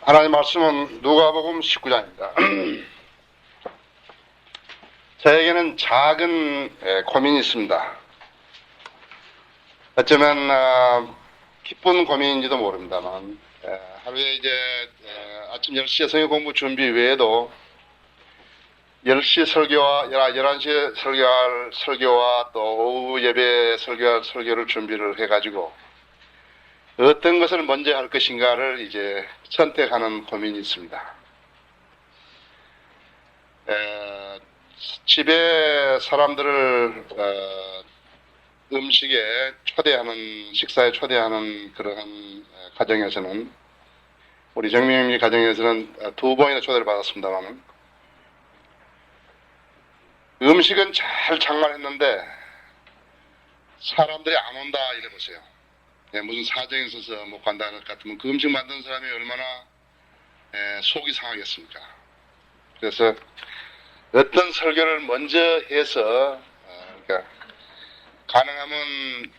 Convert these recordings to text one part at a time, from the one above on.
하나님 말씀은 누가복음 19장입니다. 저에게는 작은 고민이 있습니다. 어쩌면 기쁜 고민인지도 모릅니다만 하루에 이제 아침 10시에 성경 공부 준비 외에도 10시 설교와 11시에 설교할 설교와 또 오후 예배 설교할 설교를 준비를 해가지고 어떤 것을 먼저 할 것인가를 이제 선택하는 고민이 있습니다. 집에 사람들을 음식에 초대하는, 식사에 초대하는 그러한 가정에서는, 우리 정명님 가정에서는 2번이나 초대를 받았습니다만, 음식은 잘 장만했는데 사람들이 안 온다 이래 보세요. 무슨 사정이 있어서 못 간다 할 것 같으면 그 음식 만든 사람이 얼마나 속이 상하겠습니까? 그래서 어떤 설교를 먼저 해서 그러니까 가능하면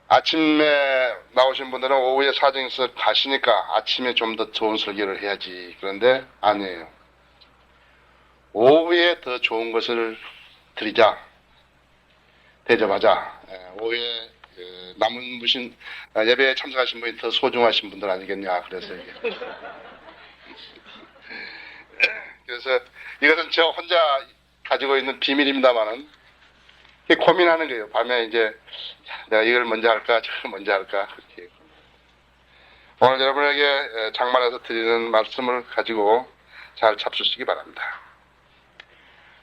아침에 나오신 분들은 오후에 사정이 있어서 가시니까 아침에 좀 더 좋은 설교를 해야지. 그런데 아니에요. 오후에 더 좋은 것을 드리자. 대접하자. 오후에 남은 분신 예배에 참석하신 분이 더 소중하신 분들 아니겠냐. 그래서 그래서 이것은 저 혼자 가지고 있는 비밀입니다만은 고민하는 거예요. 밤에 이제 내가 이걸 먼저 할까 저걸 먼저 할까 그렇게. 오늘 여러분에게 장만해서 드리는 말씀을 가지고 잘 잡수시기 바랍니다.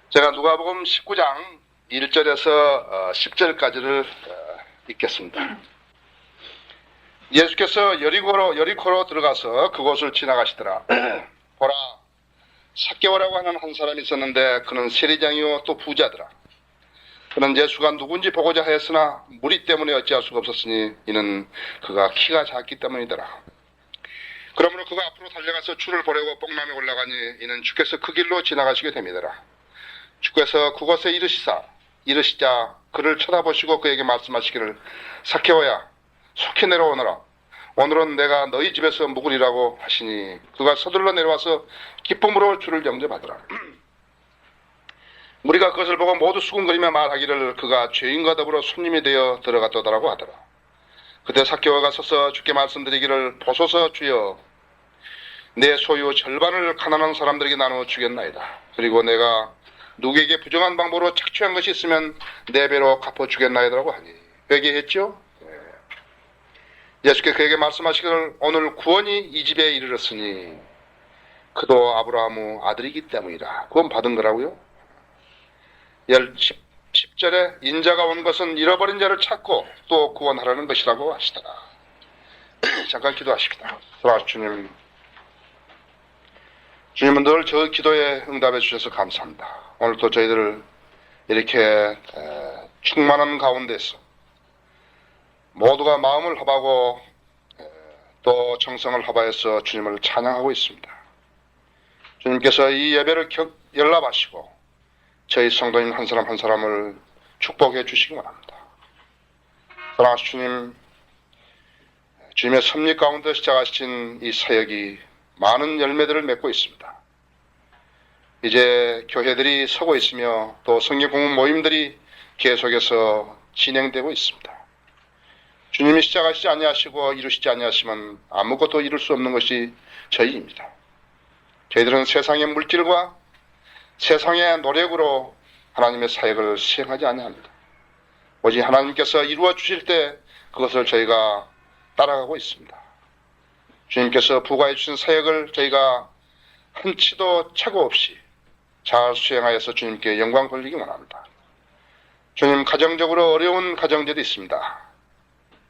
제가 누가복음 19장 1절에서 10절까지를 읽겠습니다. 예수께서 여리코로 들어가서 그곳을 지나가시더라. 보라, 삭개오라고 하는 한 사람이 있었는데 그는 세리장이요 또 부자더라. 그는 예수가 누군지 보고자 하였으나 무리 때문에 어찌할 수가 없었으니 이는 그가 키가 작기 때문이더라. 그러므로 그가 앞으로 달려가서 주를 보려고 뽕남에 올라가니 이는 주께서 그 길로 지나가시게 됩니다라. 주께서 그곳에 이르시자 그를 쳐다보시고 그에게 말씀하시기를 삭개오야 속히 내려오너라. 오늘은 내가 너희 집에서 묵으리라고 하시니 그가 서둘러 내려와서 기쁨으로 주를 영접하더라. 우리가 그것을 보고 모두 수군거리며 말하기를 그가 죄인과 더불어 손님이 되어 들어갔더라고 하더라. 그때 삭개오가 서서 주께 말씀드리기를 보소서 주여 내 소유 절반을 가난한 사람들에게 나누어 주겠나이다. 그리고 내가 누구에게 부정한 방법으로 착취한 것이 있으면 4배로 갚아주겠나이다라고 하니 회개했죠. 예수께 그에게 말씀하시기를 오늘 구원이 이 집에 이르렀으니 그도 아브라함의 아들이기 때문이라. 구원 받은 거라고요. 10절에 인자가 온 것은 잃어버린 자를 찾고 또 구원하라는 것이라고 하시더라. 잠깐 기도하십시다. 주님, 주님은 늘 저 기도에 응답해 주셔서 감사합니다. 오늘 또 저희들을 이렇게 충만한 가운데서 모두가 마음을 합하고 또 정성을 합하여서 주님을 찬양하고 있습니다. 주님께서 이 예배를 연락하시고 저희 성도님 한 사람 한 사람을 축복해 주시기 바랍니다. 사랑하신 주님, 주님의 섭리 가운데 시작하신 이 사역이 많은 열매들을 맺고 있습니다. 이제 교회들이 서고 있으며 또 성경 공부 모임들이 계속해서 진행되고 있습니다. 주님이 시작하시지 아니하시고 이루시지 아니하시면 아무것도 이룰 수 없는 것이 저희입니다. 저희들은 세상의 물질과 세상의 노력으로 하나님의 사역을 수행하지 아니합니다. 오직 하나님께서 이루어 주실 때 그것을 저희가 따라가고 있습니다. 주님께서 부과해 주신 사역을 저희가 한치도 착오 없이 잘 수행하여서 주님께 영광 돌리기 원합니다. 주님, 가정적으로 어려운 가정들이 있습니다.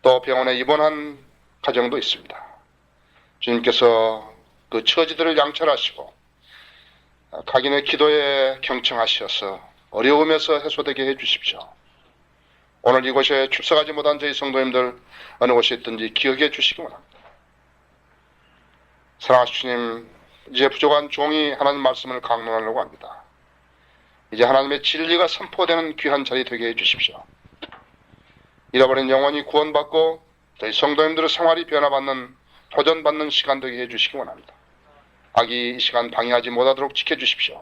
또 병원에 입원한 가정도 있습니다. 주님께서 그 처지들을 양철하시고 각인의 기도에 경청하셔서 어려움에서 해소되게 해주십시오. 오늘 이곳에 출석하지 못한 저희 성도님들 어느 곳에 있든지 기억해 주시기 바랍니다. 사랑하신 주님, 이제 부족한 종이 하나님 말씀을 강론하려고 합니다. 이제 하나님의 진리가 선포되는 귀한 자리 되게 해주십시오. 잃어버린 영혼이 구원받고 저희 성도님들의 생활이 변화받는 도전받는 시간 되게 해주시기 원합니다. 악이 이 시간 방해하지 못하도록 지켜주십시오.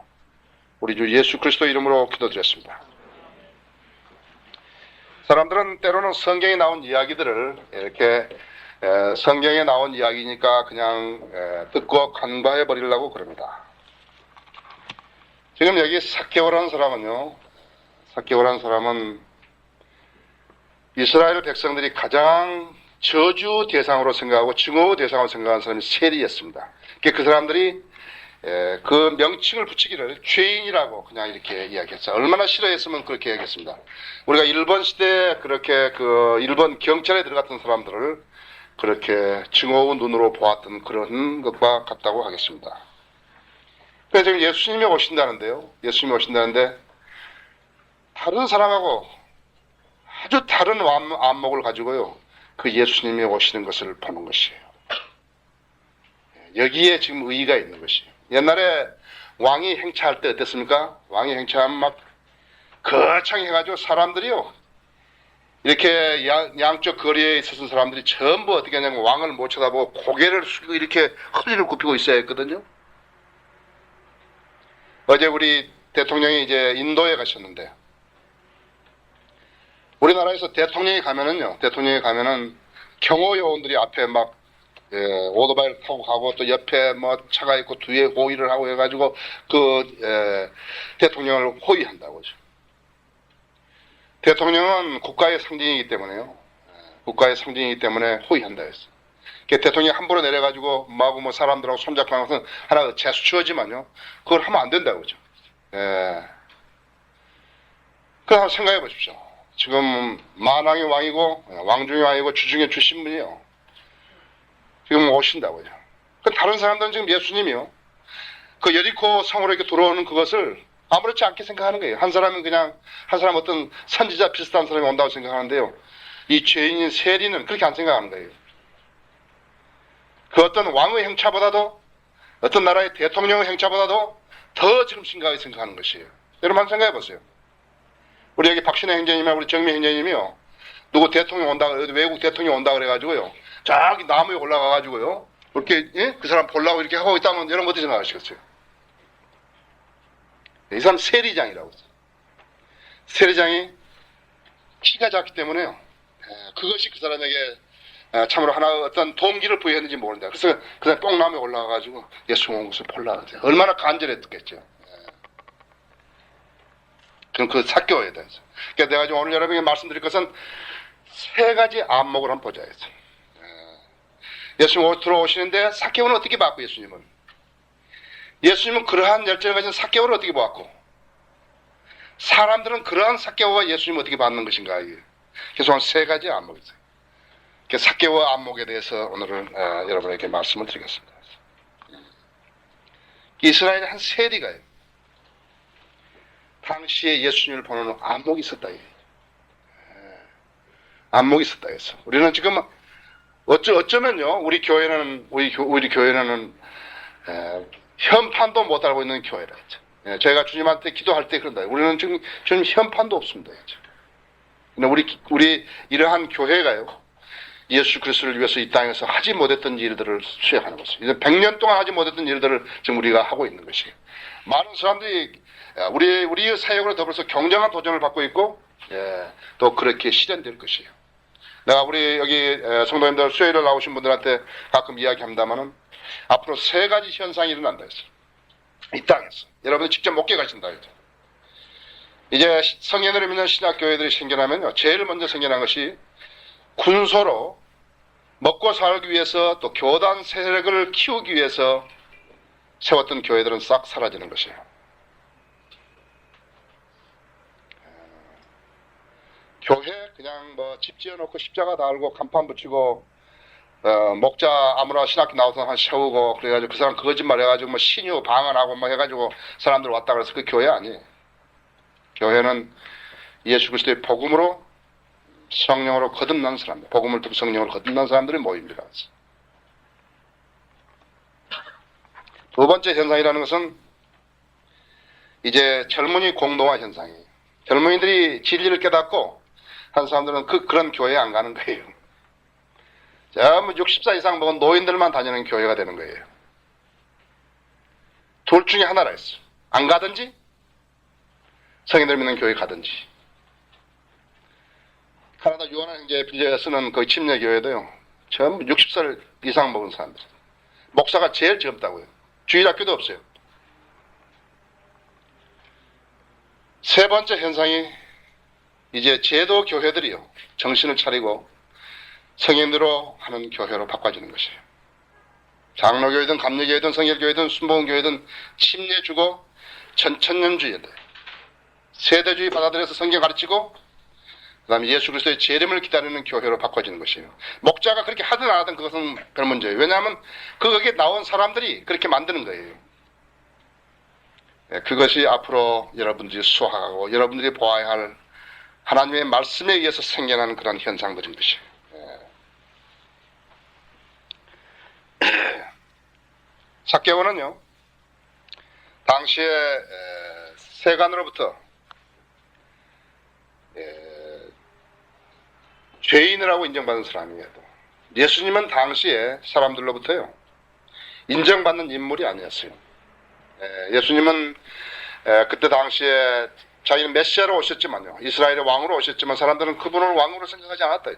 우리 주 예수 그리스도 이름으로 기도드렸습니다. 사람들은 때로는 성경에 나온 이야기들을 이렇게 성경에 나온 이야기니까 그냥 듣고 간과해 버리려고 그럽니다. 지금 여기 삭개오라는 사람은요, 삭개오라는 사람은 이스라엘 백성들이 가장 저주 대상으로 생각하고 증오 대상으로 생각하는 사람이 세리였습니다. 그 사람들이 그 명칭을 붙이기를 죄인이라고 그냥 이렇게 이야기했어요. 얼마나 싫어했으면 그렇게 이야기했습니다. 우리가 일본 시대에 그렇게 그 일본 경찰에 들어갔던 사람들을 그렇게 증오의 눈으로 보았던 그런 것과 같다고 하겠습니다. 그래서 지금 예수님이 오신다는데요. 예수님이 오신다는데 다른 사람하고 아주 다른 안목을 가지고요. 그 예수님이 오시는 것을 보는 것이에요. 여기에 지금 의의가 있는 것이에요. 옛날에 왕이 행차할 때 어땠습니까? 왕이 행차하면 막 거창 해가지고 사람들이요. 이렇게 양쪽 거리에 있었던 사람들이 전부 어떻게 하냐면 왕을 못 쳐다보고 고개를 숙이고 이렇게 허리를 굽히고 있어야 했거든요. 어제 우리 대통령이 이제 인도에 가셨는데, 우리나라에서 대통령이 가면은 경호 요원들이 앞에 막 오토바이를 타고 가고 또 옆에 뭐 차가 있고 뒤에 호위를 하고 해가지고 대통령을 호위한다고 하죠. 대통령은 국가의 상징이기 때문에요. 국가의 상징이기 때문에 호위한다 했어요. 대통령이 함부로 내려가지고 뭐 사람들하고 손잡고 하는 것은 하나 제스처지만요. 그걸 하면 안 된다고 그죠. 그걸 한번 생각해 보십시오. 지금 만왕의 왕이고 왕중의 왕이고 주중의 주신 분이요. 지금 오신다고요. 다른 사람들은 지금 예수님이요. 그 여리코 성으로 이렇게 들어오는 그것을 아무렇지 않게 생각하는 거예요. 한 사람 어떤 선지자 비슷한 사람이 온다고 생각하는데요. 이 죄인인 세리는 그렇게 안 생각하는 거예요. 그 어떤 왕의 행차보다도 어떤 나라의 대통령의 행차보다도 더 지금 심각하게 생각하는 것이에요. 여러분 한번 생각해 보세요. 우리 여기 박신혜 행정님이나 우리 정미 행정님이요. 누구 대통령 온다, 외국 대통령 온다 그래가지고요. 저기 나무에 올라가가지고요. 이렇게, 그 사람 보려고 이렇게 하고 있다면 여러분 어떻게 생각하시겠어요? 이 사람 세리장이라고 했어요. 세리장이 키가 작기 때문에요. 그것이 그 사람에게 참으로 하나 어떤 동기를 부여했는지 모른다. 그래서 그 사람 뽕나무에 올라가가지고 예수 온 것을 보려고 하세요. 얼마나 간절했겠죠. 그럼 그 삭개오에 대해서. 그러니까 내가 지금 오늘 여러분에게 말씀드릴 것은 세 가지 안목을 한번 보자 했어요. 예수님 들어오시는데 삭개오는 어떻게 봤고 예수님은 그러한 열정을 가진 삭개오를 어떻게 보았고 사람들은 그러한 삭개오가 예수님을 어떻게 받는 것인가. 그래서 한 세 가지 안목이 있어요. 삭개오 안목에 대해서 오늘은 여러분에게 말씀을 드리겠습니다. 이스라엘의 한 세리가요. 당시에 예수님을 보는 안목이 있었다. 안목이 있었다 해서. 우리는 지금 어쩌면요, 우리 교회는 현판도 못 알고 있는 교회라 했죠. 저희가 주님한테 기도할 때 그런다. 우리는 지금 현판도 없습니다. 우리 이러한 교회가요, 예수 그리스도를 위해서 이 땅에서 하지 못했던 일들을 수행하는 것이에요. 이제 100년 동안 하지 못했던 일들을 지금 우리가 하고 있는 것이에요. 많은 사람들이 우리의 사역으로 더불어서 경쟁한 도전을 받고 있고, 또 그렇게 실현될 것이에요. 내가 우리 여기 성도님들 수요일에 나오신 분들한테 가끔 이야기합니다만은 앞으로 세 가지 현상이 일어난다 했어요. 이 땅에서. 여러분이 직접 목회 가신다 했죠. 이제 성령을 믿는 신학교회들이 생겨나면요, 제일 먼저 생겨난 것이 군소로 먹고 살기 위해서 또 교단 세력을 키우기 위해서 세웠던 교회들은 싹 사라지는 것이에요. 교회 그냥 뭐 집 지어놓고 십자가 달고 간판 붙이고 목자 아무나 신학교 나와서 한 세우고 그래가지고 그 사람 거짓말 해가지고 뭐 신유 방언하고 뭐 해가지고 사람들 왔다 그래서 그 교회 아니에요. 교회는 예수 그리스도의 복음으로 성령으로 거듭난 사람들, 복음을 듣고 성령으로 거듭난 사람들의 모임이라. 두 번째 현상이라는 것은 이제 젊은이 공동화 현상이에요. 젊은이들이 진리를 깨닫고 한 사람들은 그런 교회에 안 가는 거예요. 전부 60살 이상 먹은 노인들만 다니는 교회가 되는 거예요. 둘 중에 하나라 했어. 안 가든지 성인들 믿는 교회 가든지. 카나다 유한한 형제 빌려 쓰는 그 침례 교회도요, 전부 60살 이상 먹은 사람들. 목사가 제일 젊다고요. 주일학교도 없어요. 세 번째 현상이 이제 제도 교회들이요, 정신을 차리고 성인으로 하는 교회로 바꿔지는 것이에요. 장로교회든 감리교회든 성결교회든 순복음교회든 침례 주고 천천년주의인데 세대주의 받아들여서 성경 가르치고 그 다음에 예수 그리스도의 재림을 기다리는 교회로 바꿔지는 것이에요. 목자가 그렇게 하든 안 하든 그것은 별 문제예요. 왜냐하면 거기에 나온 사람들이 그렇게 만드는 거예요. 그것이 앞으로 여러분들이 수학하고 여러분들이 보아야 할 하나님의 말씀에 의해서 생겨나는 그런 현상들인 것이에요. 삭개오는요, 당시에 세간으로부터 죄인이라고 인정받은 사람이에요. 예수님은 당시에 사람들로부터요, 인정받는 인물이 아니었어요. 예수님은 그때 당시에 자기는 메시아로 오셨지만요, 이스라엘의 왕으로 오셨지만 사람들은 그분을 왕으로 생각하지 않았다.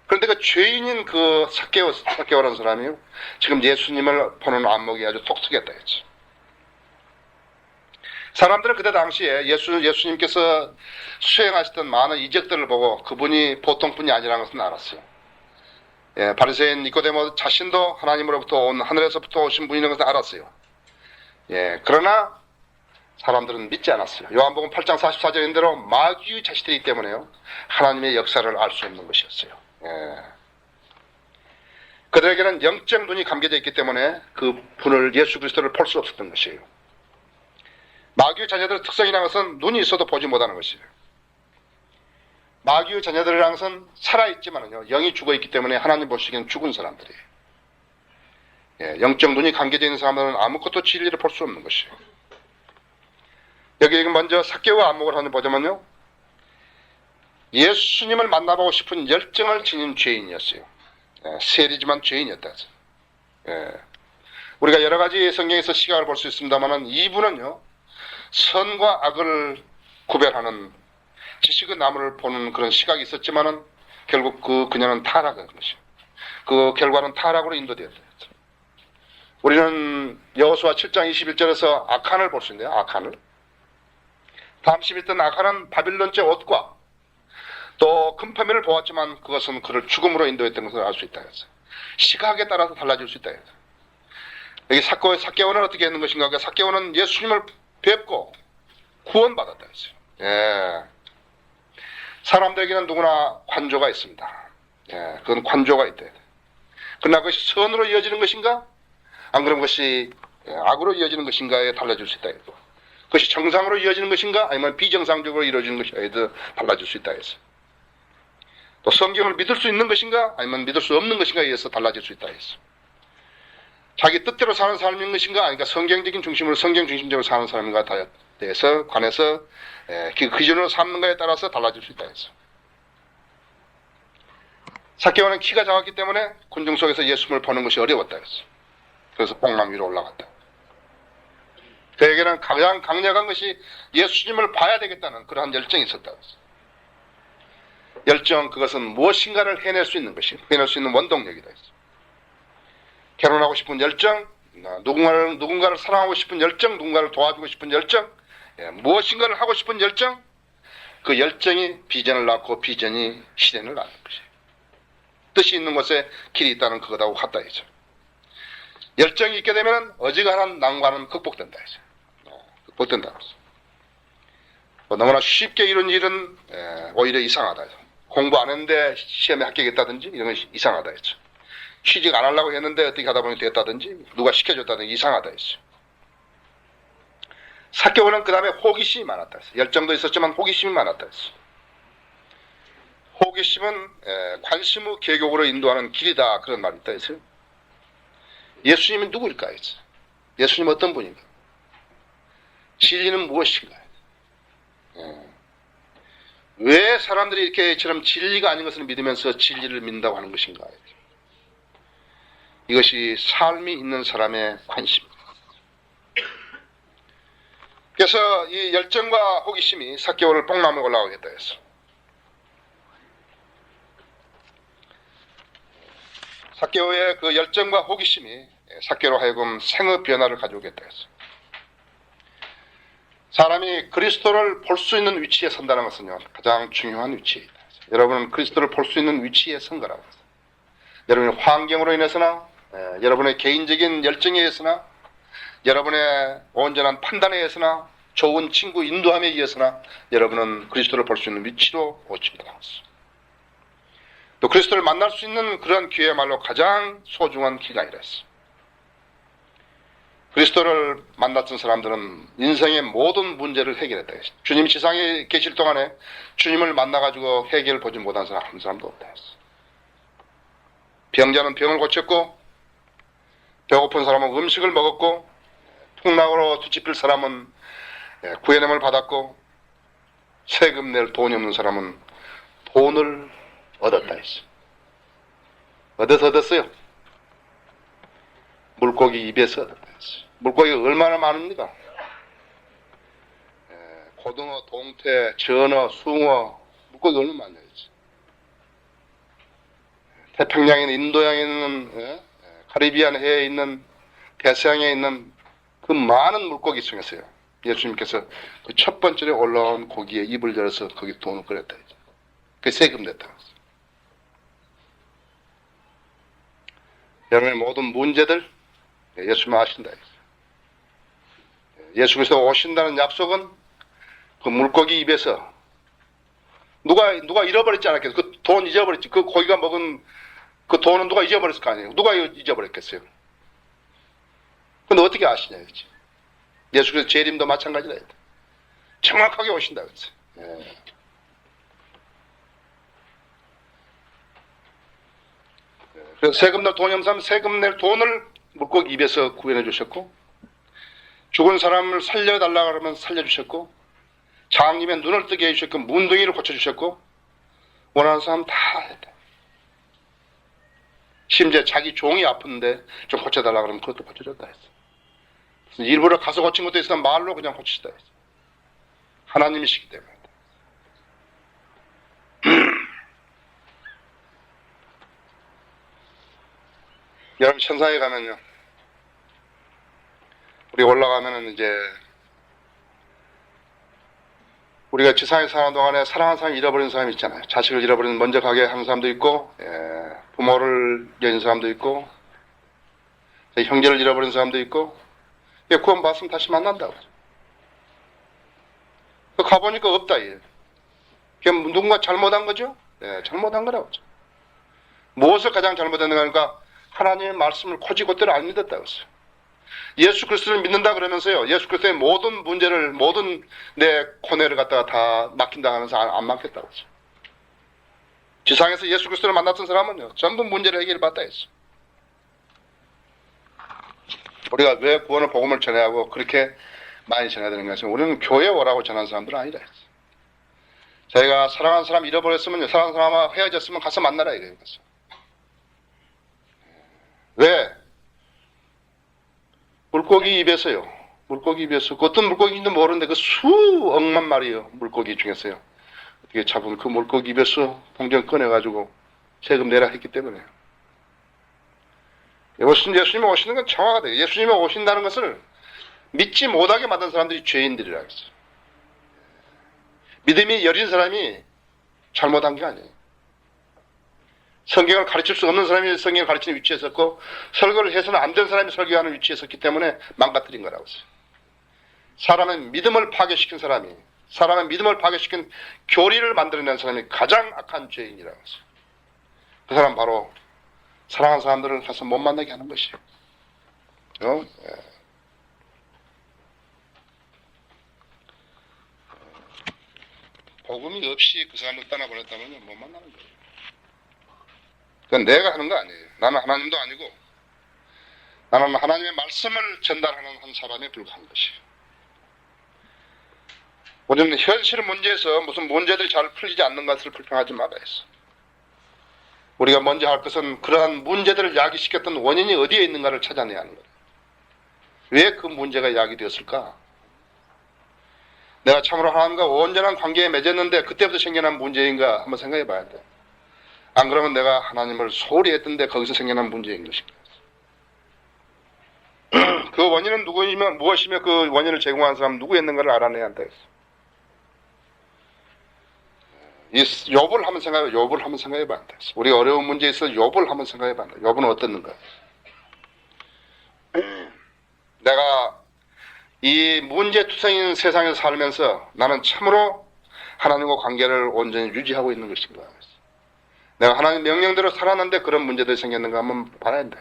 그런데 그 죄인인 그 삭개오라는 사람이요, 지금 예수님을 보는 안목이 아주 독특했다 했죠. 사람들은 그때 당시에 예수님께서 수행하셨던 많은 이적들을 보고 그분이 보통 분이 아니라는 것은 알았어요. 바리새인 니고데모 자신도 하나님으로부터 온, 하늘에서부터 오신 분이라는 것을 알았어요. 그러나 사람들은 믿지 않았어요. 요한복음 8장 44절인 대로 마귀의 자식들이기 때문에요, 하나님의 역사를 알 수 없는 것이었어요. 그들에게는 영적 눈이 감겨져 있기 때문에 그 분을, 예수 그리스도를 볼 수 없었던 것이에요. 마귀의 자녀들의 특성이라는 것은 눈이 있어도 보지 못하는 것이에요. 마귀의 자녀들이라는 것은 살아있지만요, 영이 죽어있기 때문에 하나님 보시기에는 죽은 사람들이에요. 영적 눈이 감겨져 있는 사람들은 아무것도 진리를 볼 수 없는 것이에요. 여기 먼저 삭개오 안목을 하는 보자면요, 예수님을 만나보고 싶은 열정을 지닌 죄인이었어요. 세리지만 죄인이었다. 우리가 여러 가지 성경에서 시각을 볼 수 있습니다만 이분은요, 선과 악을 구별하는 지식의 나무를 보는 그런 시각이 있었지만은 결국 그녀는 타락한 것이에요. 그 결과는 타락으로 인도되었어요. 우리는 여호수아 7장 21절에서 아칸을 볼 수 있는데요, 아칸을. 밤시 있던 아칸은 바빌론제 옷과 또 금파면을 보았지만 그것은 그를 죽음으로 인도했던 것을 알 수 있다 했어요. 시각에 따라서 달라질 수 있다 했어요. 여기 삭개오는 어떻게 했는 것인가? 삭개오는 예수님을 뵙고 구원받았다 했어요. 사람들에게는 누구나 관조가 있습니다. 그건 관조가 있다. 그러나 그것이 선으로 이어지는 것인가? 안 그러면 그것이 악으로 이어지는 것인가에 달라질 수 있다 했고, 그것이 정상으로 이어지는 것인가? 아니면 비정상적으로 이루어지는 것인가에 달라질 수 있다 했어요. 또 성경을 믿을 수 있는 것인가? 아니면 믿을 수 없는 것인가에 의해서 달라질 수 있다 했어요. 자기 뜻대로 사는 삶인 것인가? 그러니까 성경적인 중심으로, 성경 중심적으로 사는 삶인가 대해서 관해서 그 기준으로 삼는가에 따라서 달라질 수 있다 했어요. 삭개오는 키가 작았기 때문에 군중 속에서 예수님을 보는 것이 어려웠다 했어요. 그래서 뽕남 위로 올라갔다. 그에게는 가장 강력한 것이 예수님을 봐야 되겠다는 그러한 열정이 있었다 했어요. 열정, 그것은 무엇인가를 해낼 수 있는 것이, 해낼 수 있는 원동력이다 했어요. 결혼하고 싶은 열정, 누군가를 사랑하고 싶은 열정, 누군가를 도와주고 싶은 열정, 무엇인가를 하고 싶은 열정, 그 열정이 비전을 낳고 비전이 실현을 낳는 것이에요. 뜻이 있는 곳에 길이 있다는 그것하고 같다 이죠. 열정이 있게 되면 어지간한 난관은 극복된다 이죠. 극복된다. 너무나 쉽게 이룬 일은 오히려 이상하다. 공부 안 했는데 시험에 합격했다든지 이런 것이 이상하다 했죠. 취직 안 하려고 했는데 어떻게 하다 보니 됐다든지 누가 시켜줬다든지 이상하다 했죠. 삭개오는 그 다음에 호기심이 많았다 했어요. 열정도 있었지만 호기심이 많았다 했어요. 호기심은 관심의 계곡으로 인도하는 길이다, 그런 말이 있다 했어요. 예수님이 누구일까 했어요. 예수님 어떤 분인가? 진리는 무엇인가? 왜 사람들이 이렇게처럼 진리가 아닌 것을 믿으면서 진리를 믿는다고 하는 것인가? 이것이 삶이 있는 사람의 관심입니다. 그래서 이 열정과 호기심이 삭개오를 뽕나무에 올라가겠다 했어. 삭개오의 그 열정과 호기심이 삭개오로 하여금 생의 변화를 가져오겠다 했어. 사람이 그리스도를 볼 수 있는 위치에 선다는 것은요, 가장 중요한 위치에 있다. 여러분은 그리스도를 볼 수 있는 위치에 선 거라고 했어요. 여러분의 환경으로 인해서나, 여러분의 개인적인 열정에 의해서나, 여러분의 온전한 판단에 의해서나, 좋은 친구 인도함에 의해서나, 여러분은 그리스도를 볼 수 있는 위치로 오십니다. 또 그리스도를 만날 수 있는 그런 기회야말로 가장 소중한 기간이라 했어요. 그리스도를 만났던 사람들은 인생의 모든 문제를 해결했다 했어요. 주님 지상에 계실 동안에 주님을 만나가지고 해결을 보지 못한 사람 한 사람도 없다 했어요. 병자는 병을 고쳤고, 배고픈 사람은 음식을 먹었고, 풍랑으로 뒤집힐 사람은 구해냄을 받았고, 세금 낼 돈이 없는 사람은 돈을 얻었다 했어요. 얻었어요. 물고기 입에서 얻었다 했어요. 물고기가 얼마나 많습니까? 고등어, 동태, 전어, 숭어, 물고기 얼마나 많냐 했지. 태평양에 있는, 인도양에 있는, 카리비안 해에 있는, 대서양에 있는 그 많은 물고기 중에서요, 예수님께서 그 첫 번째로 올라온 고기에 입을 열어서 거기 돈을 끌었다 했죠. 그 세금 냈다. 여러분의 모든 문제들 예수님 아신다. 예수께서 오신다는 약속은 그 물고기 입에서 누가 잃어버렸지 않았겠어요? 그 돈 잊어버렸지. 그 고기가 먹은 그 돈은 누가 잊어버렸을 거 아니에요? 누가 잊어버렸겠어요? 근데 어떻게 아시냐, 그치? 예수께서 재림도 마찬가지다. 정확하게 오신다, 그치? 그래서 세금 낼 돈이 없는 사람 세금 낼 돈을 물고기 입에서 구해내 주셨고, 죽은 사람을 살려달라고 하면 살려주셨고, 장님의 눈을 뜨게 해주셨고, 문둥이를 고쳐주셨고, 원하는 사람 다 했다. 심지어 자기 종이 아픈데 좀 고쳐달라고 하면 그것도 고쳐줬다 했어. 일부러 가서 고친 것도 있으면 말로 그냥 고치시다 했어. 하나님이시기 때문에. 여러분 천상에 가면요, 우리 올라가면은 이제 우리가 지상에 사는 동안에 사랑하는 사람이 잃어버린 사람이 있잖아요. 자식을 잃어버린 먼저 가게 하는 사람도 있고, 부모를 잃은 사람도 있고, 형제를 잃어버린 사람도 있고, 구원 받으면 다시 만난다고. 가보니까 없다. 그게 누군가 잘못한 거죠? 잘못한 거라고. 무엇을 가장 잘못했는가 하니까 하나님의 말씀을 곧이곧대로 안 믿었다고 했어요. 예수 그리스도를 믿는다 그러면서요, 예수 그리스도의 모든 문제를, 모든 내 코너를 갖다가 다 맡긴다 하면서 안 맡겼다고 했어요. 지상에서 예수 그리스도를 만났던 사람은요, 전부 문제를 해결받다 했어요. 우리가 왜 구원의 복음을 전해야 하고 그렇게 많이 전해야 되는 것은, 우리는 교회 오라고 전하는 사람들은 아니라 했어요. 저희가 사랑하는 사람 잃어버렸으면, 사랑하는 사람과 헤어졌으면 가서 만나라 이래요. 왜? 물고기 입에서요. 물고기 입에서 어떤 물고기인지도 모르는데 그 수억만 마리요 물고기 중에서요, 어떻게 잡으면 그 물고기 입에서 동전 꺼내가지고 세금 내라 했기 때문에. 예수님이 오시는 건 정확하다. 예수님이 오신다는 것을 믿지 못하게 만든 사람들이 죄인들이라고 했어요. 믿음이 여린 사람이 잘못한 게 아니에요. 성경을 가르칠 수 없는 사람이 성경을 가르치는 위치에 섰고, 설교를 해서는 안 된 사람이 설교하는 위치에 섰기 때문에 망가뜨린 거라고 했어요. 사람의 믿음을 파괴시킨 사람이, 사람의 믿음을 파괴시킨 교리를 만들어낸 사람이 가장 악한 죄인이라고 했어요. 그 사람 바로 사랑하는 사람들을 가서 못 만나게 하는 것이에요. 복음이 없이 그 사람을 떠나보냈다면 못 만나는 거예요. 그건 내가 하는 거 아니에요. 나는 하나님도 아니고, 나는 하나님의 말씀을 전달하는 한 사람에 불과한 것이에요. 우리는 현실 문제에서 무슨 문제들이 잘 풀리지 않는 것을 불평하지 말아야 했어. 우리가 먼저 할 것은 그러한 문제들을 야기시켰던 원인이 어디에 있는가를 찾아내야 하는 거예요. 왜 그 문제가 야기되었을까? 내가 참으로 하나님과 온전한 관계에 맺었는데 그때부터 생겨난 문제인가 한번 생각해 봐야 돼. 안 그러면 내가 하나님을 소홀히 했던데 거기서 생겨난 문제인 것입니다. 그 원인은 무엇이며 그 원인을 제공한 사람 누구였는가를 알아내야 한다 했어. 이 욥을 한번 생각해 봐야 돼. 우리가 어려운 문제에 있어서 욥을 한번 생각해 봐야 돼. 욥은 어땠는가? 내가 이 문제투성인 세상에서 살면서 나는 참으로 하나님과 관계를 온전히 유지하고 있는 것인가? 내가 하나님 명령대로 살았는데 그런 문제들이 생겼는가 한번 봐야 한다.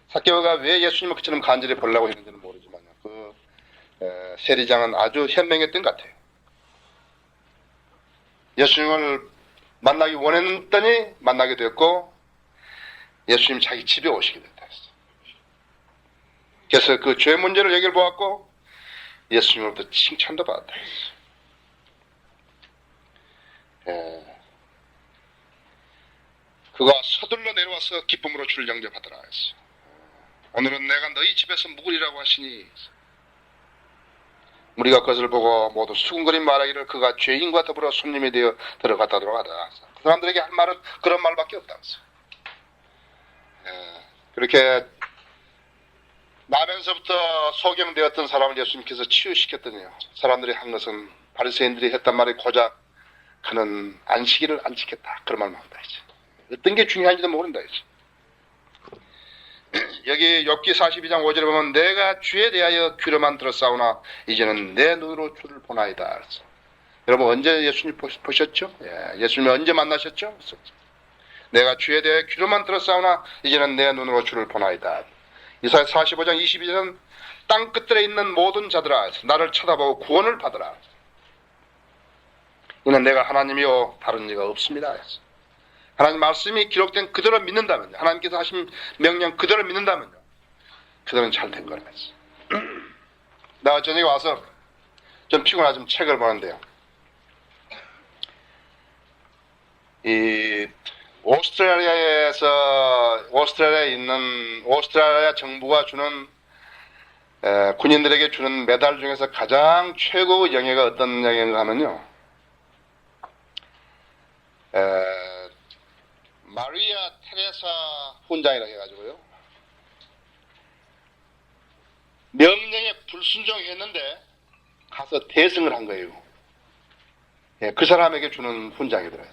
삭개오가 왜 예수님을 그처럼 간절히 보려고 했는지는 모르지만 그 세리장은 아주 현명했던 것 같아요. 예수님을 만나기 원했더니 만나게 됐고 예수님 자기 집에 오시게 됐다 했어. 그래서 그 죄 문제를 얘기를 보았고 예수님으로부터 칭찬도 받았다 했어. 그가 서둘러 내려와서 기쁨으로 출정제 받으라 했어. 오늘은 내가 너희 집에서 묵으리라고 하시니 우리가 그것을 보고 모두 수군거린 말하기를 그가 죄인과 더불어 손님이 되어 들어가다. 그 사람들에게 할 말은 그런 말밖에 없다 했어. 그렇게 나면서부터 소경되었던 사람을 예수님께서 치유시켰더니요. 사람들이 한 것은 바리새인들이 했단 말이 고작 그는 안식일을 안 지켰다. 그런 말만 한다 이제. 어떤 게 중요한지도 모른다 이제. 여기 욥기 42장 5절에 보면 내가 주에 대하여 귀로만 들었사오나 이제는 내 눈으로 주를 보나이다. 그래서. 여러분 언제 예수님 보셨죠? 예수님 언제 만나셨죠? 내가 주에 대하여 귀로만 들었사오나 이제는 내 눈으로 주를 보나이다. 이사야 45장 22절은 땅 끝들에 있는 모든 자들아 나를 쳐다보고 구원을 받으라. 이는 내가 하나님이요 다른 이가 없습니다. 하나님 말씀이 기록된 그대로 믿는다면요. 하나님께서 하신 명령 그대로 믿는다면요. 그대로는 잘 된 거라면서. 나 저녁에 와서 좀 피곤하지만 책을 보는데요. 이 오스트라리아에 있는 오스트라리아 정부가 주는 군인들에게 주는 메달 중에서 가장 최고의 영예가 어떤 영예인가 하면요. 마리아 테레사 훈장이라고 해가지고요. 명령에 불순종했는데 가서 대승을 한 거예요. 그 사람에게 주는 훈장이더라고요.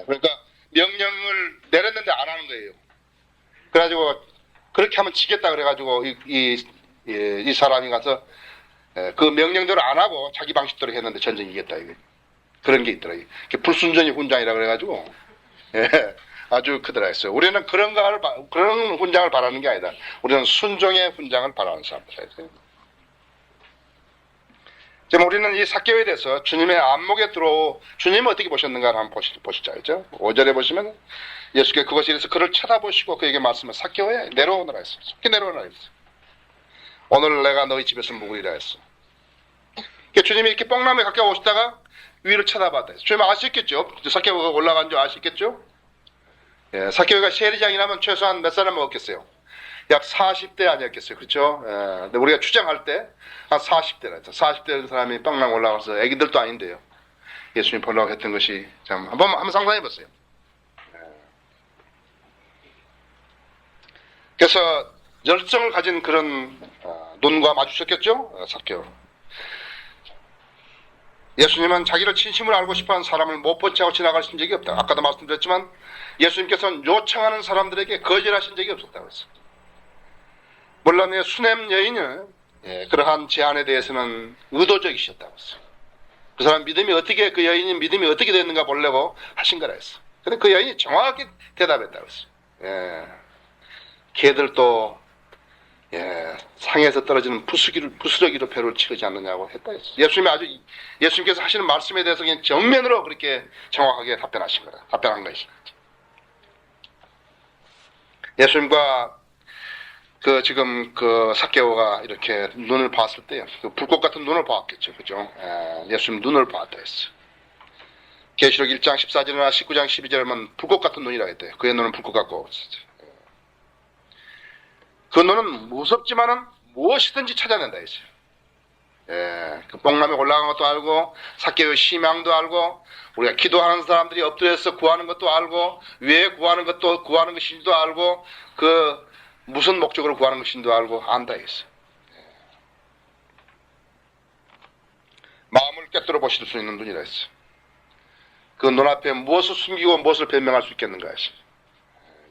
그러니까 명령을 내렸는데 안 하는 거예요. 그래가지고 그렇게 하면 지겠다 그래가지고 이 사람이 가서 그 명령대로 안 하고 자기 방식대로 했는데 전쟁 이겼다 이거. 그런 게 있더라고요. 불순종의 훈장이라 그래가지고 아주 크더라 했어요. 우리는 그런 훈장을 바라는 게 아니다. 우리는 순종의 훈장을 바라는 사람들이에요. 지금 우리는 이 삭개오에 대해서 주님의 안목에 주님은 어떻게 보셨는가를 한번 보시자. 그죠? 5절에 보시면 예수께서 그것에 대해서 그를 쳐다보시고 그에게 말씀을 삭개오야 내려오너라 했어요. 속히 내려오너라 했어요. 오늘 내가 너희 집에서 묵으리라 했어. 그러니까 주님이 이렇게 뽕나무에 가까이 오시다가 위를 쳐다봤다. 주님 아시겠죠? 삭개오가 올라간 줄 아시겠죠? 삭개오가 세리장이라면 최소한 몇 사람 먹었겠어요? 약 40대 아니었겠어요? 그렇죠? 근데 우리가 추정할 때 한 40대라 했죠. 40대 된 사람이 빵랑 올라가서 애기들도 아닌데요. 예수님 보려고 했던 것이 참 한번 상상해 보세요. 그래서 열정을 가진 그런 눈과 마주쳤겠죠? 삭개오. 예수님은 자기를 진심으로 알고 싶어하는 사람을 못 본 채 하고 지나가신 적이 없다. 아까도 말씀드렸지만 예수님께서는 요청하는 사람들에게 거절하신 적이 없었다고 했어요. 물론 수냄 여인은 그러한 제안에 대해서는 의도적이셨다고 했어요. 그 사람 그 여인이 믿음이 어떻게 됐는가 보려고 하신 거라 했어. 근데 그 여인이 정확하게 대답했다고 했어요. 개들도 상에서 떨어지는 부스러기로 배를 치지 않느냐고 했다 했어. 예수님께서 하시는 말씀에 대해서 그냥 정면으로 그렇게 정확하게 답변한 것이. 예수님과 지금 삭개오가 이렇게 눈을 봤을 때요. 불꽃 같은 눈을 봤겠죠. 그죠? 예수님 눈을 봤다 했어. 계시록 1장 14절이나 19장 12절에만 불꽃 같은 눈이라고 했대요. 그의 눈은 불꽃 같고. 그 눈은 무섭지만은 무엇이든지 찾아낸다 했어요. 그 뽕남에 올라간 것도 알고, 삭개의 심양도 알고, 우리가 기도하는 사람들이 엎드려서 구하는 것도 알고, 왜 구하는 것인지도 알고, 그 무슨 목적으로 구하는 것인지도 알고 안다 했어요. 마음을 꿰뚫어 보실 수 있는 눈이라 했어요. 그 눈앞에 무엇을 숨기고 무엇을 변명할 수 있겠는가 했어요.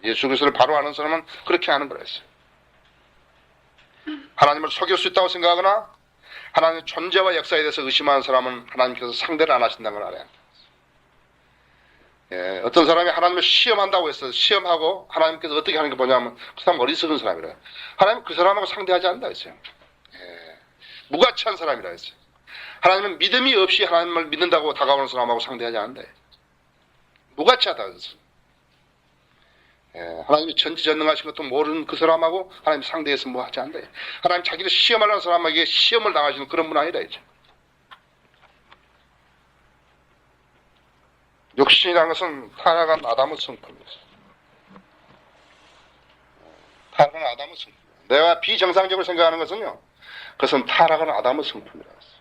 예수 그리스도를 바로 아는 사람은 그렇게 하는 거라 했어요. 하나님을 속일 수 있다고 생각하거나 하나님의 존재와 역사에 대해서 의심하는 사람은 하나님께서 상대를 안 하신다는 걸 알아야 합니다. 어떤 사람이 하나님을 시험한다고 해서 시험하고 하나님께서 어떻게 하는 게 뭐냐면 그 사람 어리석은 사람이라. 하나님은 그 사람하고 상대하지 않는다 했어요. 무가치한 사람이라 했어요. 하나님은 믿음이 없이 하나님을 믿는다고 다가오는 사람하고 상대하지 않는다. 무가치하다 그랬어요. 하나님이 전지전능하신 것도 모르는 그 사람하고 하나님 상대해서 뭐 하지 않는다. 하나님 자기를 시험하려는 사람에게 시험을 당하시는 그런 분 아니라 이제. 욕심이라는 것은 타락한 아담의 성품입니다. 타락한 아담의 성품. 내가 비정상적으로 생각하는 것은요, 그것은 타락한 아담의 성품이라고 했어요.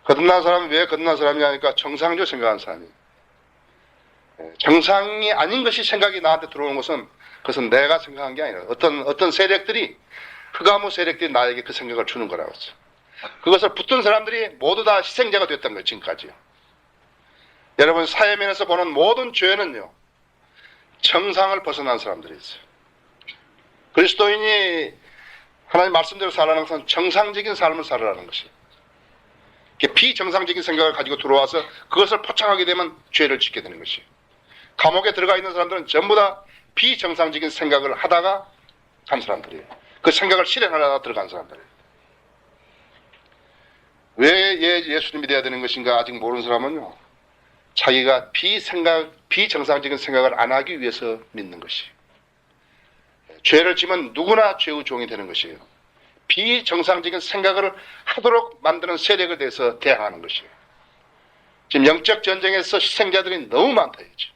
거듭난 사람이 왜 거듭난 사람이냐 하니까 정상적으로 생각하는 사람이에요. 정상이 아닌 것이 생각이 나한테 들어오는 것은 그것은 내가 생각한 게 아니라 어떤 세력들이, 흑암의 세력들이 나에게 그 생각을 주는 거라고 했어요. 그것을 붙든 사람들이 모두 다 희생자가 됐던 거예요, 지금까지요. 여러분, 사회면에서 보는 모든 죄는요, 정상을 벗어난 사람들이 있어요. 그리스도인이 하나님 말씀대로 살아가는 것은 정상적인 삶을 살아가는 것이에요. 비정상적인 생각을 가지고 들어와서 그것을 포착하게 되면 죄를 짓게 되는 것이에요. 감옥에 들어가 있는 사람들은 전부 다 비정상적인 생각을 하다가 간 사람들이에요. 그 생각을 실행하다가 들어간 사람들이에요. 왜 예수님이 되어야 되는 것인가 아직 모르는 사람은요, 자기가 비정상적인 생각을 안 하기 위해서 믿는 것이에요. 죄를 지면 누구나 죄의 종이 되는 것이에요. 비정상적인 생각을 하도록 만드는 세력에 대해서 대항하는 것이에요. 지금 영적 전쟁에서 희생자들이 너무 많다 이죠.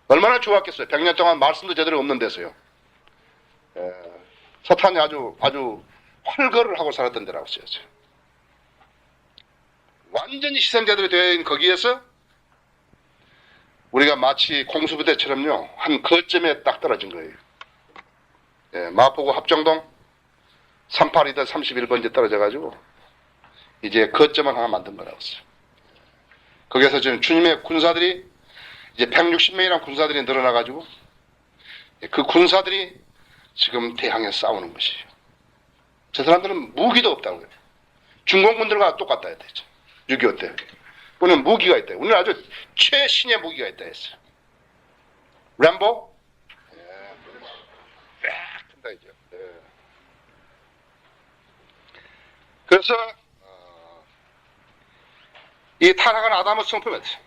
얼마나 좋았겠어요. 100년 동안 말씀도 제대로 없는 데서요. 사탄이 아주 활거를 하고 살았던 데라고 써야죠. 완전히 희생자들이 되어 있는 거기에서 우리가 마치 공수부대처럼요, 한 거점에 딱 떨어진 거예요. 마포구 합정동 38이다 31번지에 떨어져가지고 이제 거점을 하나 만든 거라고 했어요. 거기에서 지금 주님의 군사들이 이제 160명이라는 군사들이 늘어나가지고 그 군사들이 지금 대항해 싸우는 것이에요. 저 사람들은 무기도 없다고 해요. 중공군들과 똑같다 했죠. 6.25 때. 우리는 무기가 있다. 우리는 아주 최신의 무기가 있다 했어요. 램보? 쫙 큰다 이죠. 그래서 이 타락한 아담의 성품이었어요.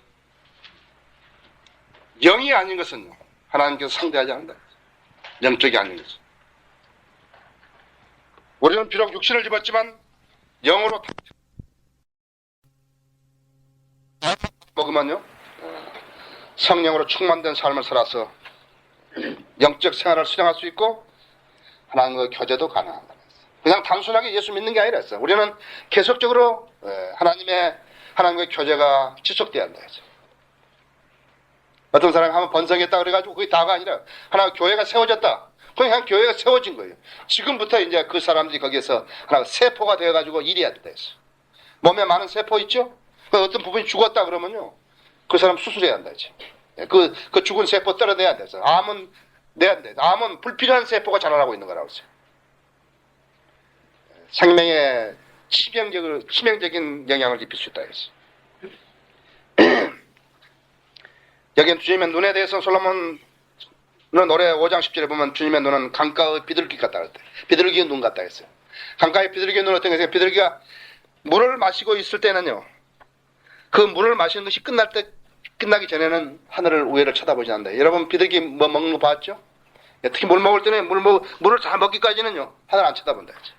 영이 아닌 것은 하나님께서 상대하지 않는다. 영적이 아닌 것은. 우리는 비록 육신을 입었지만 영으로 먹으면요, 성령으로 충만된 삶을 살아서 영적 생활을 수행할 수 있고 하나님과 교제도 가능합니다. 그냥 단순하게 예수 믿는 게 아니라 했어요. 우리는 계속적으로 하나님과의 교제가 지속돼야 한다 했어요. 어떤 사람이 한번 번성했다 그래가지고 그게 다가 아니라 하나 교회가 세워졌다. 그냥 교회가 세워진 거예요. 지금부터 이제 그 사람들이 거기에서 하나 세포가 되어가지고 일해야 된다 했어요. 몸에 많은 세포 있죠? 그 어떤 부분이 죽었다 그러면요, 그 사람 수술해야 한다 했죠. 그 죽은 세포 떨어내야 한다 했어요. 암은 내야 한다. 암은 불필요한 세포가 자라나고 있는 거라고 했어요. 생명에 치명적인 영향을 입힐 수 있다 했어요. 여기는 주님의 눈에 대해서 솔로몬 노래 5장 10절에 보면 주님의 눈은 강가의 비둘기 같다 그랬대. 비둘기의 눈 같다 했어요. 강가의 비둘기의 눈은 어떤 것이냐? 비둘기가 물을 마시고 있을 때는요, 그 물을 마시는 것이 끝나기 전에는 하늘을 우회를 쳐다보지 않는다. 여러분 비둘기 뭐 먹는 거 봤죠? 특히 물 먹을 때는 물을 잘 먹기까지는요, 하늘 안 쳐다본다 했죠.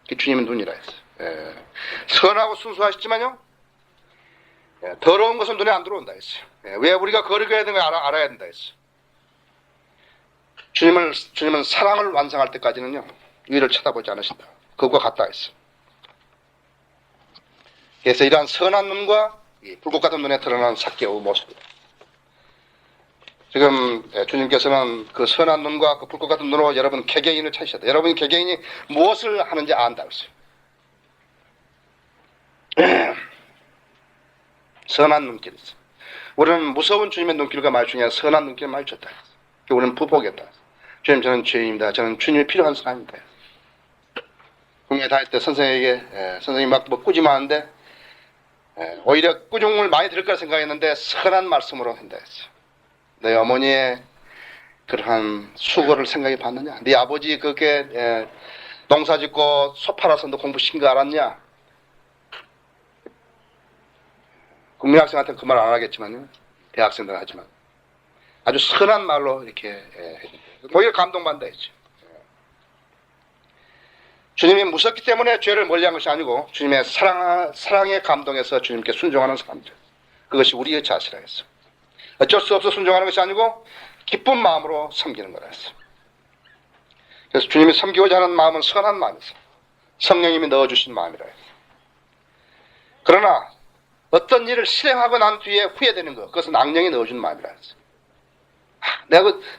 그게 주님의 눈이라 했어요. 선하고 순수하시지만요, 더러운 것은 눈에 안 들어온다 했어요. 왜 우리가 거룩해야 되는 걸 알아야 된다 했어요. 주님은 사랑을 완성할 때까지는요, 위를 쳐다보지 않으신다. 그것과 같다 했어. 그래서 이러한 선한 눈과 이 불꽃 같은 눈에 드러나는 삭개오의 모습이다. 지금 주님께서는 그 선한 눈과 그 불꽃 같은 눈으로 여러분 개개인을 찾으셔야 돼. 여러분 개개인이 무엇을 하는지 안다고 했어요. 선한 눈길 있어. 우리는 무서운 주님의 눈길과 말중에 선한 눈길을 많이 줬다. 우리는 부복했다. 주님, 저는 죄인입니다. 저는 주님이 필요한 사람입니다. 국내에 다닐 때 선생님에게 선생님이 막 꾸짖었는데 오히려 꾸중을 많이 들을 거라 생각했는데 선한 말씀으로 한다 했어요. 내 어머니의 그러한 수고를 생각해 봤느냐? 네 아버지 그렇게 농사 짓고 소 팔아서 너 공부시킨 거 알았냐? 국민학생한테는 그 말 안 하겠지만요. 대학생들 하지만 아주 선한 말로 이렇게 오히려 감동받는다 했죠. 주님이 무섭기 때문에 죄를 멀리한 것이 아니고 주님의 사랑에 감동해서 주님께 순종하는 사람들. 그것이 우리의 자세라 했어. 어쩔 수 없어 순종하는 것이 아니고 기쁜 마음으로 섬기는 거라 했어. 그래서 주님이 섬기고자 하는 마음은 선한 마음이었어. 성령님이 넣어주신 마음이라 했어. 그러나 어떤 일을 실행하고 난 뒤에 후회되는 것, 그것은 악령이 넣어준 마음이라 했어.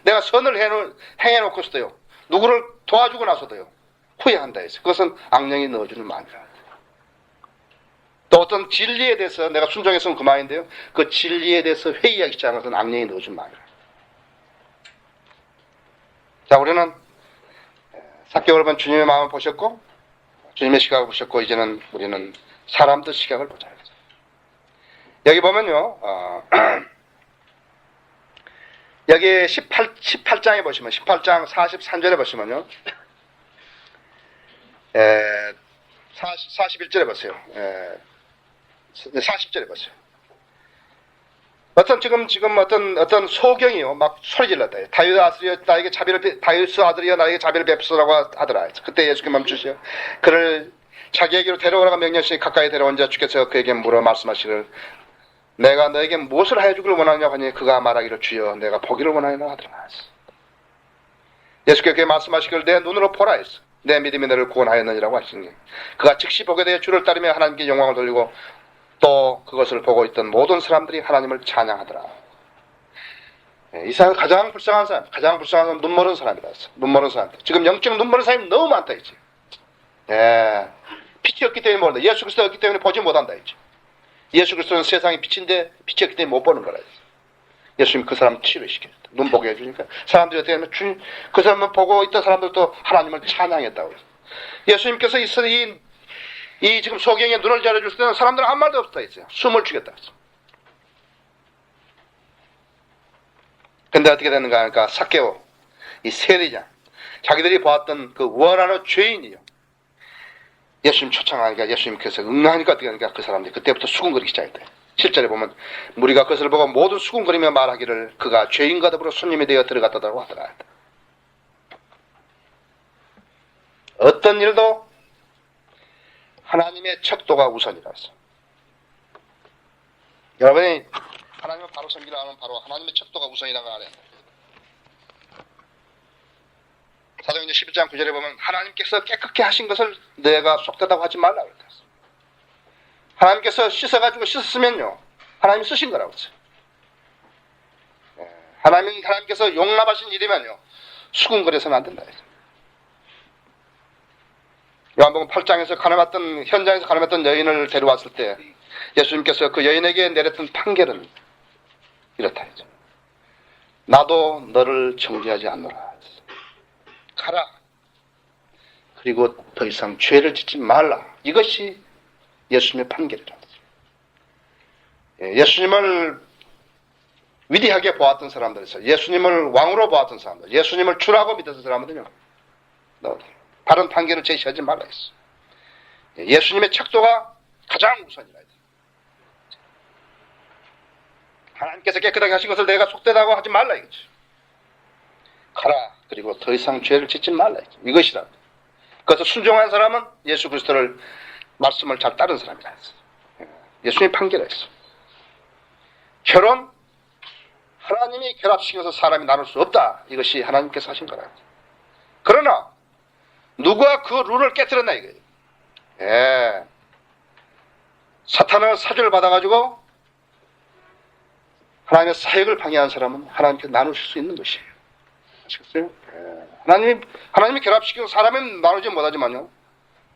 내가 선을 행해놓고서도요, 누구를 도와주고 나서도요, 후회한다 했어요. 그것은 악령이 넣어주는 마음이라. 또 어떤 진리에 대해서 내가 순종했으면 그만인데요, 그 진리에 대해서 회의하기 시작한 것은 악령이 넣어준 마음이라. 자, 우리는 4개월 반 주님의 마음을 보셨고, 주님의 시각을 보셨고, 이제는 우리는 사람들 시각을 보자. 여기 보면요, 여기 18장에 보시면, 18장 43절에 보시면요, 41절에 보세요. 40절에 보세요. 지금 어떤 소경이요, 막 소리 질렀다. 다윗스 아들이여 나에게 자비를 베푸소라고 하더라. 그때 예수께서 멈추시어 그를 자기에게로 데려오라고 명령하시니 가까이 데려온 자 주께서 그에게 물어 말씀하시기를 내가 너에게 무엇을 하여주기를 원하느냐고 하니 그가 말하기를 주여 내가 보기를 원하느냐 하더라. 예수께서 그에게 말씀하시기를 내 눈으로 보라 했어. 내 믿음이 너를 구원하였느니라고 하시니 그가 즉시 보게 되어 주를 따르며 하나님께 영광을 돌리고 또 그것을 보고 있던 모든 사람들이 하나님을 찬양하더라. 이 사람 가장 불쌍한 사람, 눈멀은 사람이라 했어. 눈멀은 사람. 지금 영적 눈멀은 사람이 너무 많다 했지. 빛이 없기 때문에 모른다. 예수 그리스도가 없기 때문에 보지 못한다 했지. 예수 그리스도는 세상의 빛인데 빛이 없기 때문에 못 보는 거라 했어. 예수님 그 사람 치료시켰다. 눈 보게 해주니까 사람들이 어떻게 하면 그 사람을 보고 있던 사람들도 하나님을 찬양했다고 했어. 예수님께서 이 지금 소경의 눈을 열어줄 때는 사람들은 아무 말도 없었다 했어요. 숨을 죽였다 했어. 근데 어떻게 되는가 하니까 삭개오, 이 세리장, 자기들이 보았던 그 원하는 죄인이요. 예수님 초청하니까 예수님께서 응하니까 어떻게 하니까 그 사람들이 그때부터 수군거리기 시작했대. 실제로 보면 무리가 그것을 보고 모두 수군거리며 말하기를 그가 죄인과 더불어 손님이 되어 들어갔다고 하더라. 어떤 일도 하나님의 척도가 우선이라 했어. 여러분이 하나님을 바로 섬기려 하면 바로 하나님의 척도가 우선이라고 하래. 사도행전 11장 9절에 보면 하나님께서 깨끗게 하신 것을 내가 속되다고 하지 말라고 그랬어. 하나님께서 씻었으면요 하나님이 쓰신 거라고 했어요. 하나님께서 용납하신 일이면요 수군거려서는 안 된다 했어요. 요한복음 8장에서 현장에서 가늠했던 여인을 데려왔을 때 예수님께서 그 여인에게 내렸던 판결은 이렇다 했죠. 나도 너를 정죄하지 않노라. 가라. 그리고 더 이상 죄를 짓지 말라. 이것이 예수님의 판결이라고 했죠. 예수님을 위대하게 보았던 사람들에서 예수님을 왕으로 보았던 사람들, 예수님을 주라고 믿었던 사람들은요, 바른 판결을 제시하지 말라 했어. 예수님의 척도가 가장 우선이라 했어. 하나님께서 깨끗하게 하신 것을 내가 속되다고 하지 말라 이거지. 가라. 그리고 더 이상 죄를 짓지 말라 이거지. 이것이라. 그래서 순종한 사람은 예수 그리스도를 말씀을 잘 따른 사람이라 했어. 예수님이 판결했어. 결혼 하나님이 결합시켜서 사람이 나눌 수 없다. 이것이 하나님께서 하신 거라. 그러나 누가 그 룰을 깨뜨렸나 이거예요. 예. 사탄은 사주를 받아가지고 하나님의 사역을 방해한 사람은 하나님께 나누실 수 있는 것이에요. 아시겠어요? 예. 하나님이 결합시키고 사람은 나누지 못하지만요,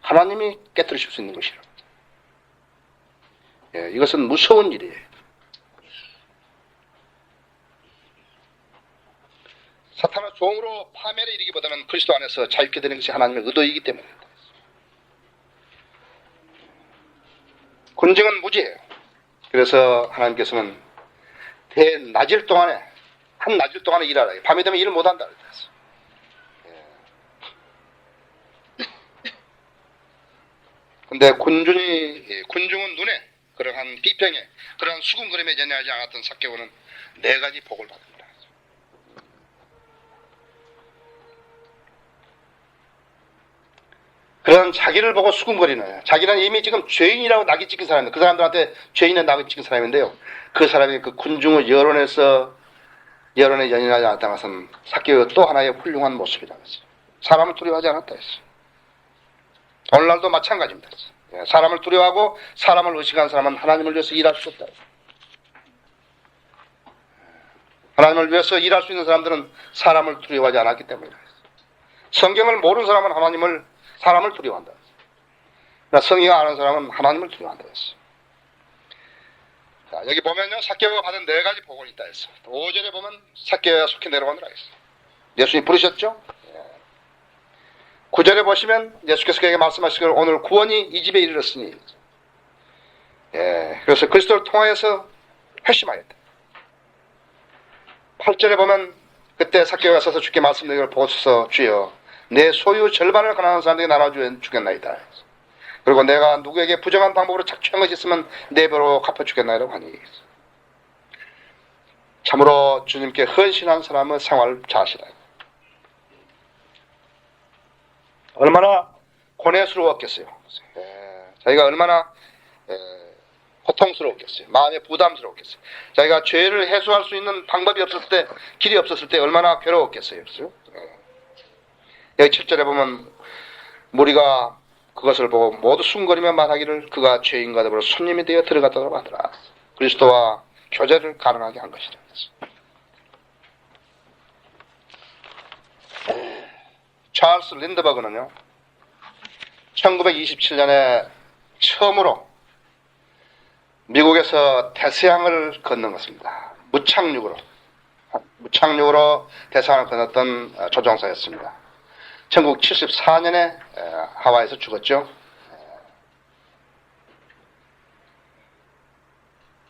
하나님이 깨뜨리실 수 있는 것이라. 예, 이것은 무서운 일이에요. 사탄은 종으로 파멸에 이르기보다는 그리스도 안에서 자유케 되는 것이 하나님의 의도이기 때문입니다. 군증은 무지예요. 그래서 하나님께서는 대낮일 동안에, 한 낮일 동안에 일하라. 밤이 되면 일을 못한다 그랬어요. 근데 군중은 눈에 그러한 비평에, 그러한 수군거림에 연연하지 않았던 삭개오는 4가지 복을 받습니다. 그런 자기를 보고 수군거리는, 자기는 이미 지금 죄인이라고 낙이 찍힌 사람인데, 그 사람들한테 죄인의 낙이 찍힌 사람인데요, 그 사람이 그 군중의 여론에 연연하지 않았다는 것은 삭개오의 또 하나의 훌륭한 모습이라고 했어요. 사람을 두려워하지 않았다 했어요. 오늘날도 마찬가지입니다. 사람을 두려워하고 사람을 의식한 사람은 하나님을 위해서 일할 수 없다. 하나님을 위해서 일할 수 있는 사람들은 사람을 두려워하지 않았기 때문이다. 성경을 모르는 사람은 사람을 두려워한다. 성경을 아는 사람은 하나님을 두려워한다 했어. 자, 여기 보면요, 삭개오가 받은 4가지 복을 있다 했어. 5절에 보면 삭개오가 속히 내려가느라 했어. 예수님이 부르셨죠? 9절에 보시면 예수께서 그에게 말씀하시기를 오늘 구원이 이 집에 이르렀으니, 그래서 그리스도를 통하여서 회심하였다. 8절에 보면 그때 삭개오가 서서 주께 말씀드리기를 보소서 주여 내 소유 절반을 가난한 사람들에게 나눠주겠나이다. 그리고 내가 누구에게 부정한 방법으로 착취한 것이 있으면 4배로 갚아주겠나이라고 하니, 참으로 주님께 헌신한 사람의 생활 자시다. 얼마나 고뇌스러웠겠어요. 자기가 얼마나 고통스러웠겠어요. 마음에 부담스러웠겠어요. 자기가 죄를 해소할 수 있는 방법이 없었을 때, 길이 없었을 때 얼마나 괴로웠겠어요. 여기 7절에 보면 무리가 그것을 보고 모두 숨거리며 말하기를 그가 죄인과 더불어 손님이 되어 들어갔다고 하더라. 그리스도와 교제를 가능하게 한 것이다. 찰스 린드버그는요, 1927년에 처음으로 미국에서 태서양을 건넌 것입니다. 무착륙으로 태서양을 건넜던 조종사였습니다. 1974년에 하와이에서 죽었죠.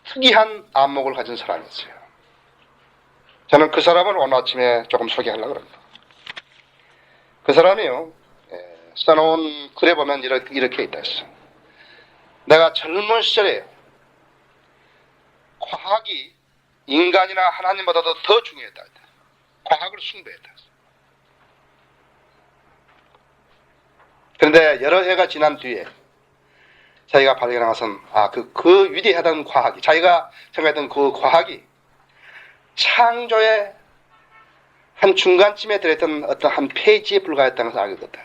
특이한 안목을 가진 사람이었어요. 저는 그 사람을 오늘 아침에 조금 소개하려고 합니다. 그 사람이요, 써놓은 글에 보면 이렇게 있다 했어. 내가 젊은 시절에 과학이 인간이나 하나님보다도 더 중요했다. 과학을 숭배했다. 그런데 여러 해가 지난 뒤에 자기가 발견한 것은 그 위대하던 과학이, 자기가 생각했던 그 과학이 창조의 한 중간쯤에 들어있던 어떤 한 페이지에 불과했다는 것을 알게 됐다.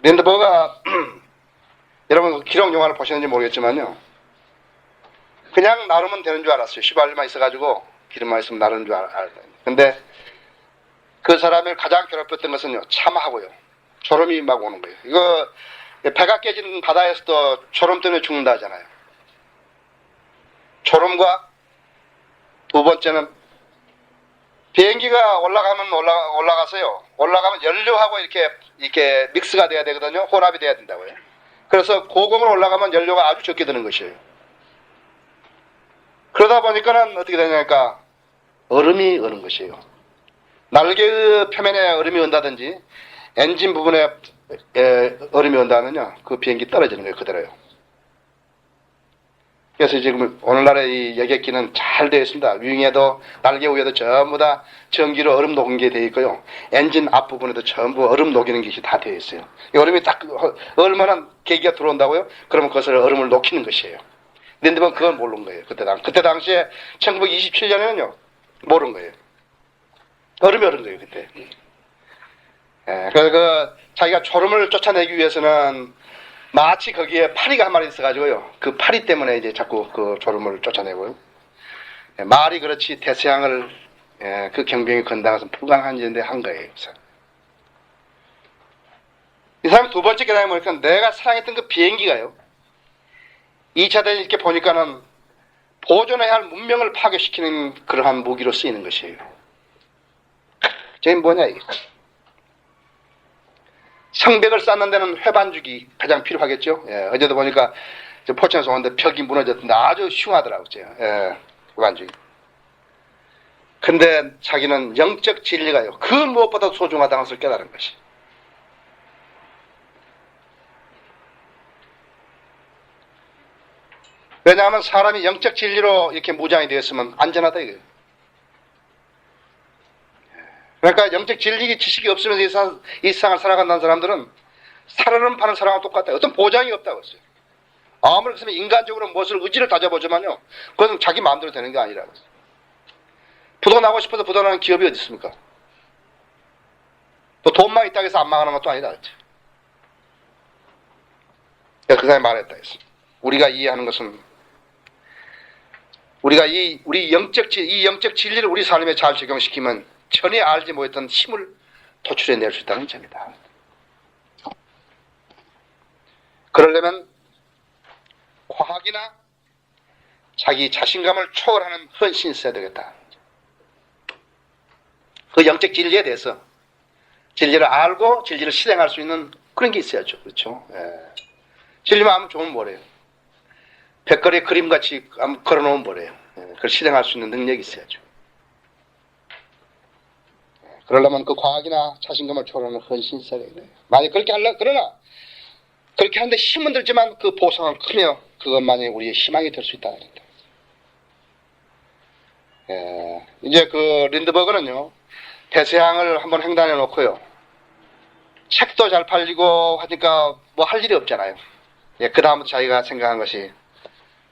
린드버그가 여러분 기록 영화를 보셨는지 모르겠지만요, 그냥 나르면 되는 줄 알았어요. 휘발유만 있어가지고 기름만 있으면 나르는 줄 알았어요. 근데 그 사람을 가장 괴롭혔던 것은요, 참하고요, 졸음이 막 오는 거예요. 이거 배가 깨진 바다에서도 졸음 때문에 죽는다 하잖아요. 졸음과 두 번째는 비행기가 올라가서요. 올라가면 연료하고 이렇게 믹스가 돼야 되거든요. 혼합이 돼야 된다고요. 그래서 고공으로 올라가면 연료가 아주 적게 드는 것이에요. 그러다 보니까는 어떻게 되냐니까 얼음이 어는 것이에요. 날개의 표면에 얼음이 온다든지 엔진 부분에 얼음이 온다면요, 그 비행기 떨어지는 거예요. 그대로요. 그래서 지금 오늘날의 이 여객기는 잘 되어 있습니다. 윙에도 날개 위에도 전부 다 전기로 얼음 녹은 게 되어 있고요. 엔진 앞부분에도 전부 얼음 녹이는 것이 다 되어 있어요. 이 얼음이 딱 얼마나 계기가 들어온다고요? 그러면 그것을 얼음을 녹이는 것이에요. 그런데 그건 모르는 거예요. 그때 당시에 1927년에는요 모르는 거예요. 얼음이 얼은 거예요, 그때. 예, 그 자기가 졸음을 쫓아내기 위해서는 마치 거기에 파리가 한 마리 있어가지고요. 그 파리 때문에 이제 자꾸 그 졸음을 쫓아내고요. 예, 말이 그렇지 대서양을 예, 그 경병이 건당해서 불가능한 일인데 한 거예요. 그래서. 이 사람이 두 번째 깨달음을 보니까 내가 사랑했던 그 비행기가요. 2차 대전 이렇게 보니까는 보존해야 할 문명을 파괴시키는 그러한 무기로 쓰이는 것이에요. 저게 뭐냐 이게. 성벽을 쌓는 데는 회반죽이 가장 필요하겠죠. 예, 어제도 보니까 포천에서 오는데 벽이 무너졌는데 아주 흉하더라고요. 예, 회반죽이. 근데 자기는 영적 진리가요. 그 무엇보다 소중하다는 것을 깨달은 것이. 왜냐하면 사람이 영적 진리로 이렇게 무장이 되었으면 안전하다 이거예요. 그러니까 영적 진리 지식이 없으면서 이 세상을 살아간다는 사람들은 살아는 파는 사람과 똑같아요. 어떤 보장이 없다고 했어요. 아무리 그랬으면 인간적으로 무엇을 의지를 다져보지만요. 그것은 자기 마음대로 되는 게 아니라고 했어요. 부도나고 싶어서 부도나는 기업이 어디 있습니까? 또 돈만 있다고 해서 안 망하는 것도 아니다 그랬죠. 그 사람이 말했다 했어요. 우리가 이해하는 것은 우리가 우리 영적 진리를 우리 삶에 잘 적용시키면 전에 알지 못했던 힘을 도출해낼 수 있다는 점이다. 그러려면 과학이나 자기 자신감을 초월하는 헌신이 있어야 되겠다. 그 영적 진리에 대해서 진리를 알고 진리를 실행할 수 있는 그런 게 있어야죠. 그렇죠? 예. 진리만 하면 좋으면 뭐래요? 백거리 그림같이 걸어놓으면 뭐래요? 예. 그걸 실행할 수 있는 능력이 있어야죠. 그러려면 그 과학이나 자신감을 초월하는 헌신이 있어야 돼요. 만약 그렇게 그러나 그렇게 하는데 힘은 들지만 그 보상은 크며 그것만이 우리의 희망이 될 수 있다는 겁니다. 예, 이제 그 린드버그는요, 대서양을 한번 횡단해 놓고요, 책도 잘 팔리고 하니까 뭐 할 일이 없잖아요. 예, 그 다음부터 자기가 생각한 것이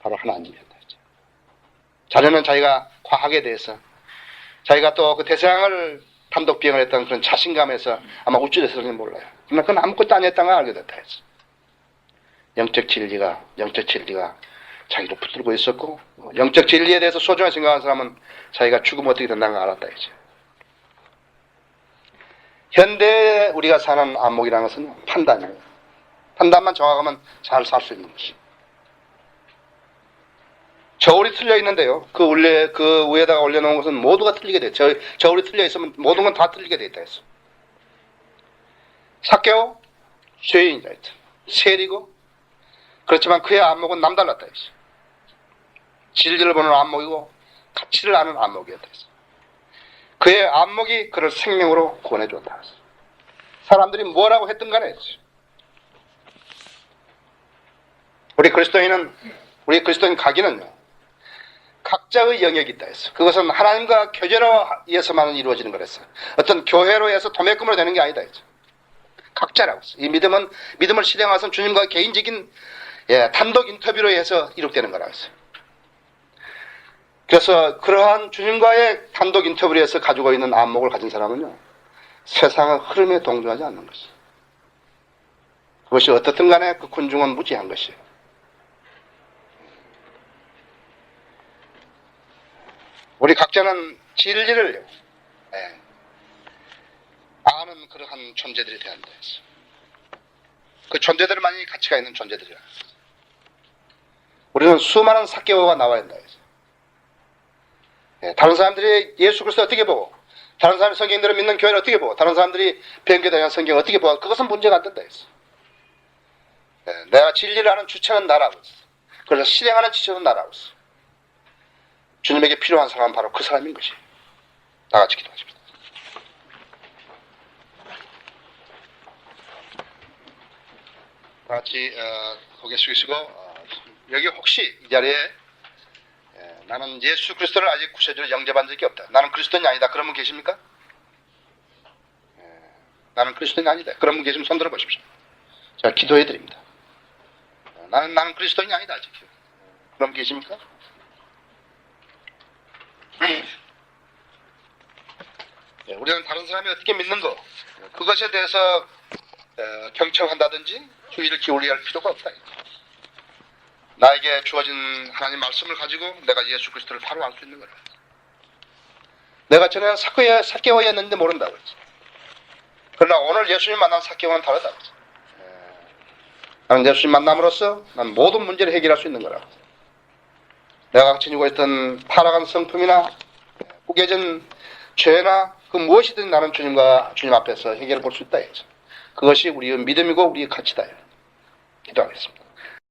바로 하나님이었다. 자녀는 자기가 과학에 대해서 자기가 또 그 대서양을 단독 비행을 했던 그런 자신감에서 아마 우쭐해서는 몰라요. 그러나 그건 아무것도 아니었다는 걸 알게 됐다 했어. 영적 진리가 자기를 붙들고 있었고, 영적 진리에 대해서 소중하게 생각하는 사람은 자기가 죽으면 어떻게 된다는 걸 알았다 이제. 현대에 우리가 사는 안목이라는 것은 판단이에요. 판단만 정확하면 잘 살 수 있는 것이. 저울이 틀려 있는데요. 그 위에다가 올려놓은 것은 모두가 틀리게 돼. 저울이 틀려 있으면 모든 건 다 틀리게 돼 있다 했어. 삭개오 죄인이다 했죠. 세리고 그렇지만 그의 안목은 남달랐다 했어. 진리를 보는 안목이고 가치를 아는 안목이었다 했어. 그의 안목이 그를 생명으로 구원해줬다 했어. 사람들이 뭐라고 했든 간에 했어. 우리 그리스도인 각인은요, 각자의 영역이 있다 했어. 그것은 하나님과 교제로 해서만 이루어지는 거랬어. 어떤 교회로 해서 도매금으로 되는 게 아니다 했죠. 각자라고 했어. 이 믿음을 실행해서 주님과 개인적인 단독 인터뷰로 해서 이룩되는 거라고 했어요. 그래서 그러한 주님과의 단독 인터뷰를 해서 가지고 있는 안목을 가진 사람은요, 세상의 흐름에 동조하지 않는 것이에요. 그것이 어떻든 간에 그 군중은 무지한 것이에요. 우리 각자는 진리를 아는 그러한 존재들이 되어야 한다 했어요. 그 존재들만이 가치가 있는 존재들이라. 우리는 수많은 삭개오가 나와야 한다 했어요. 다른 사람들이 예수 그리스도를 어떻게 보고, 다른 사람이 성경들을 믿는 교회를 어떻게 보고, 다른 사람들이 변교에 대한 성경을 어떻게 보고, 그것은 문제가 안 된다 했어. 내가 진리를 하는 주체는 나라고 했어. 그래서 실행하는 지체는 나라고 했어. 주님에게 필요한 사람은 바로 그 사람인 것이에요. 다 같이 기도하십시다. 다 같이 고개 숙이시고 여기 혹시 이 자리에 나는 예수 그리스도를 아직 구세주로 영접한 적이 없다. 나는 그리스도인이 아니다. 그런 분 계십니까? 나는 그리스도인이 아니다. 그런 분 계시면 손 들어보십시오. 제가 기도해 드립니다. 나는 그리스도인이 아니다. 아직. 그런 분 계십니까? 우리는 다른 사람이 어떻게 믿는 거 그것에 대해서 경청한다든지 주의를 기울여야 할 필요가 없다. 나에게 주어진 하나님 말씀을 가지고 내가 예수 그리스도를 바로 알 수 있는 거라. 내가 전에 사개오였는데 모른다고 그랬지. 그러나 오늘 예수님 만난 사개오는 다르다고 그랬지. 나는 예수님 만남으로써 난 모든 문제를 해결할 수 있는 거라고. 내가 지니고 있던 타락한 성품이나 구겨진 죄나 그 무엇이든 나는 주님 앞에서 해결해 볼 수 있다. 그것이 우리의 믿음이고 우리의 가치다. 기도하겠습니다.